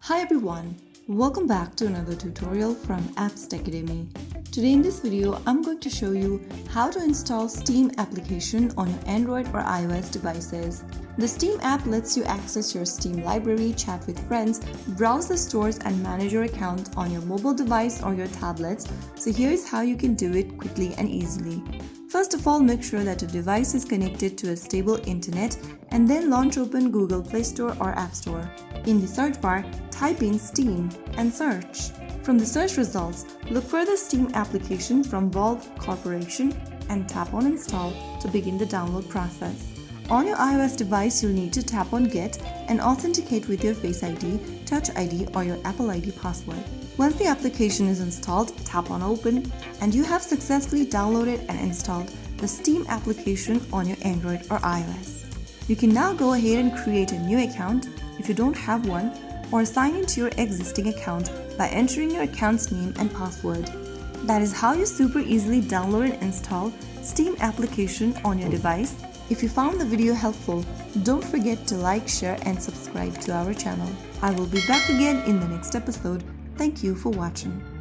Hi everyone, welcome back to another tutorial from Apps Academy. Today in this video, I'm going to show you how to install Steam application on your Android or iOS devices. The Steam app lets you access your Steam library, chat with friends, browse the stores and manage your account on your mobile device or your tablets. So here's how you can do it quickly and easily. First of all, make sure that your device is connected to a stable internet and then launch open Google Play Store or App Store. In the search bar, type in Steam and search. From the search results, look for the Steam application from Valve Corporation and tap on Install to begin the download process. On your iOS device, you'll need to tap on Get and authenticate with your Face ID, Touch ID or your Apple ID password. Once the application is installed, tap on Open and you have successfully downloaded and installed the Steam application on your Android or iOS. You can now go ahead and create a new account if you don't have one, or sign into your existing account by entering your account's name and password. That is how you super easily download and install Steam application on your device. If you found the video helpful, don't forget to like, share and subscribe to our channel. I will be back again in the next episode. Thank you for watching.